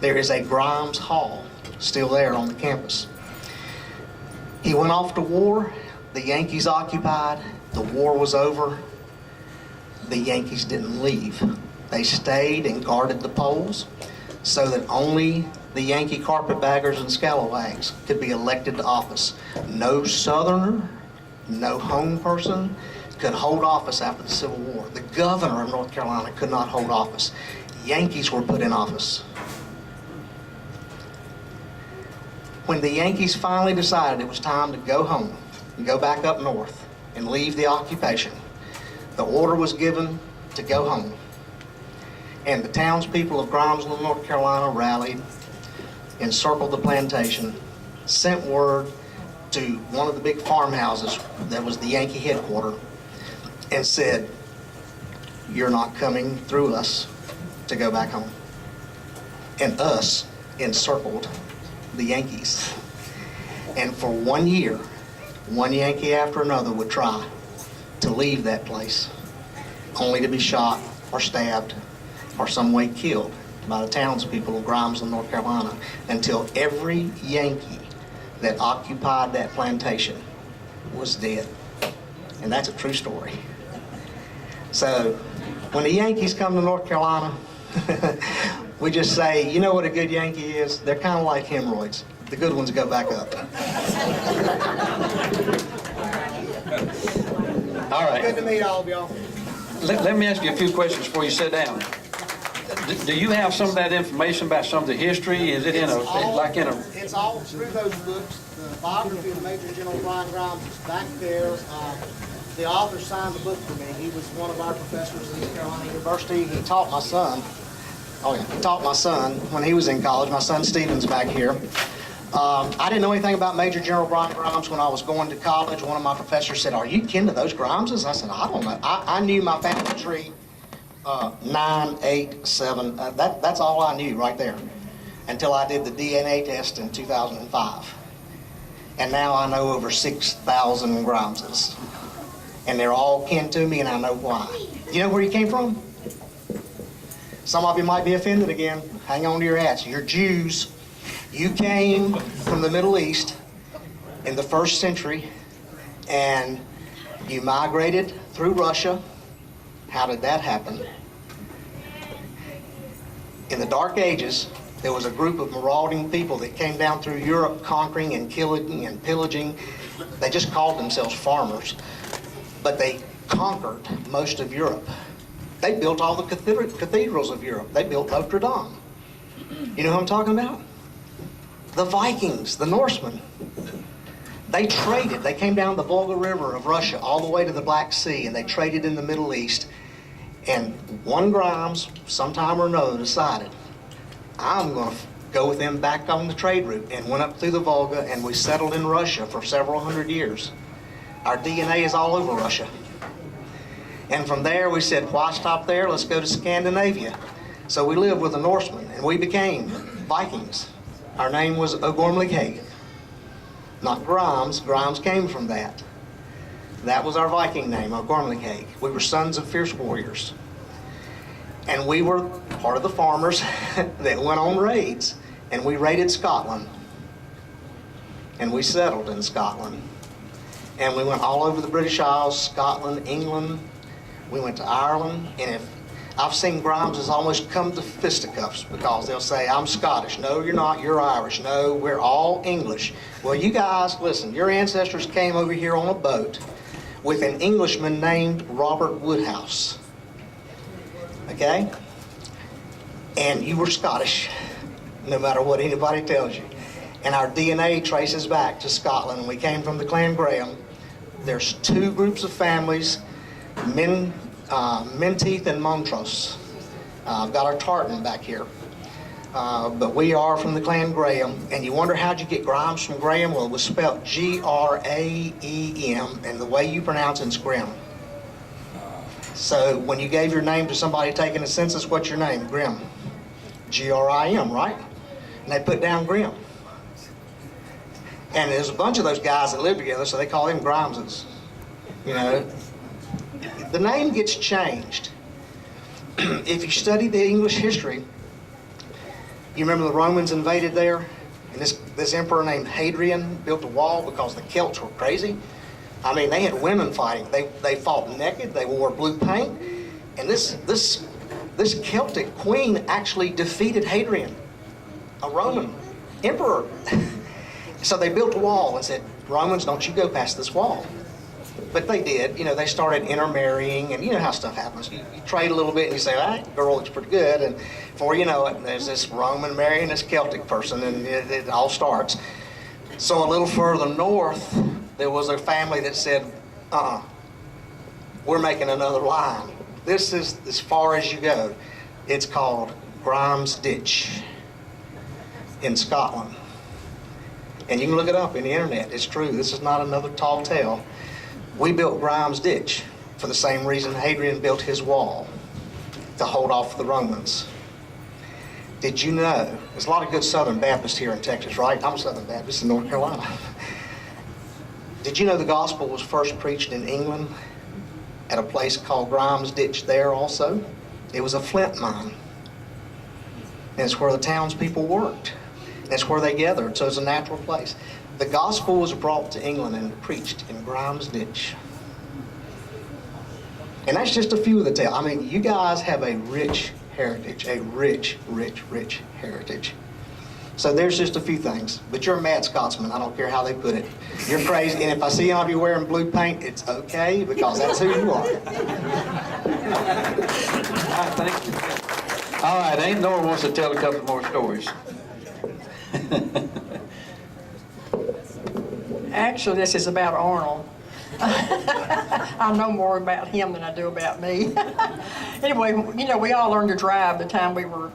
There is a Grimes Hall still there on the campus. He went off to war. The Yankees occupied. The war was over. The Yankees didn't leave. They stayed and guarded the polls so that only the Yankee carpetbaggers and scalawags could be elected to office. No Southerner, no home person could hold office after the Civil War. The governor of North Carolina could not hold office. Yankees were put in office. When the Yankees finally decided it was time to go home and go back up north and leave the occupation, the order was given to go home. And the townspeople of Grimesville, North Carolina rallied, encircled the plantation, sent word to one of the big farmhouses that was the Yankee headquarters, and said, "You're not coming through us to go back home." And us encircled the Yankees. And for 1 year, one Yankee after another would try to leave that place, only to be shot or stabbed or some way killed by the townspeople of Grimesville, North Carolina, until every Yankee that occupied that plantation was dead. And that's a true story. So when the Yankees come to North Carolina, we just say, you know what a good Yankee is? They're kind of like hemorrhoids. The good ones go back up. All right. Good to meet all of y'all. Let me ask you a few questions before you sit down. Do you have some of that information about some of the history? Is it in a, like in a... It's all through those books. The biography of Major General Brian Grimes is back there. The author signed the book for me. He was one of our professors at East Carolina University. He taught my son. Oh yeah, he taught my son when he was in college. My son Stephen's back here. I didn't know anything about Major General Brian Grimes when I was going to college. One of my professors said, "Are you kin to those Grimeses?" I said, "I don't know." I knew my family tree 9, 8, 7. That's all I knew right there until I did the DNA test in 2005. And now I know over 6,000 Grimeses. And they're all kin to me, and I know why. You know where you came from? Some of you might be offended again. Hang on to your hats. You're Jews. You came from the Middle East in the 1st century, and you migrated through Russia. How did that happen? In the Dark Ages, there was a group of marauding people that came down through Europe, conquering and killing and pillaging. They just called themselves farmers, but they conquered most of Europe. They built all the cathedrals of Europe. They built Notre Dame. You know who I'm talking about? The Vikings, the Norsemen. They traded. They came down the Volga River of Russia all the way to the Black Sea, and they traded in the Middle East. And one Grimes, sometime or another, decided, I'm going to go with them back on the trade route, and went up through the Volga, and we settled in Russia for several hundred years. Our DNA is all over Russia. And from there, we said, why stop there? Let's go to Scandinavia. So we lived with the Norsemen, and we became Vikings. Our name was O'Gormley-Hague, not Grimes. Grimes came from that. That was our Viking name, O'Gormley-Hague. We were sons of fierce warriors. And we were part of the farmers that went on raids. And we raided Scotland. And we settled in Scotland. And we went all over the British Isles, Scotland, England. We went to Ireland. And if I've seen Grimeses almost come to fisticuffs because they'll say, I'm Scottish. No, you're not. You're Irish. No, we're all English. Well, you guys, listen, your ancestors came over here on a boat with an Englishman named Robert Woodhouse. Okay? And you were Scottish, no matter what anybody tells you. And our DNA traces back to Scotland. We came from the Clan Graham. There's 2 groups of families, Menteith and Montrose. I've got our tartan back here. But we are from the Clan Graham. And you wonder how'd you get Grimes from Graham? Well, it was spelled G-R-A-E-M, and the way you pronounce it's Grimm. So when you gave your name to somebody taking a census, what's your name? Grimm. G-R-I-M, right? And they put down Grimm. And there's a bunch of those guys that live together, so they call them Grimeses. You know, the name gets changed. If you study the English history, You remember the Romans invaded there? And this emperor named Hadrian built a wall because the Celts were crazy. I mean, they had women fighting. They fought naked. They wore blue paint. And this Celtic queen actually defeated Hadrian, a Roman emperor. So they built a wall and said, Romans, don't you go past this wall. But they did. You know, they started intermarrying, and you know how stuff happens. You trade a little bit, and you say, that girl looks pretty good. And before you know it, there's this Roman marrying this Celtic person, and it all starts. So a little further north, there was a family that said, we're making another line. This is as far as you go. It's called Grimes Ditch in Scotland. And you can look it up in the internet. It's true. This is not another tall tale. We built Grimes Ditch for the same reason Hadrian built his wall, to hold off the Romans. Did you know, there's a lot of good Southern Baptists here in Texas, right? I'm a Southern Baptist in North Carolina. Did you know the gospel was first preached in England at a place called Grimes Ditch there also? It was a flint mine. And it's where the townspeople worked. And it's where they gathered, so it's a natural place. The gospel was brought to England and preached in Grimes Ditch. And that's just a few of the tales. I mean, you guys have a rich heritage, a rich, rich, rich heritage. So there's just a few things. But you're a mad Scotsman. I don't care how they put it. You're crazy. And if I see any of you wearing blue paint, it's okay, because that's who you are. Thank you. All right, ain't Nora wants to tell a couple more stories. Actually, this is about Arnold. I know more about him than I do about me. Anyway, you know, we all learned to drive the time we were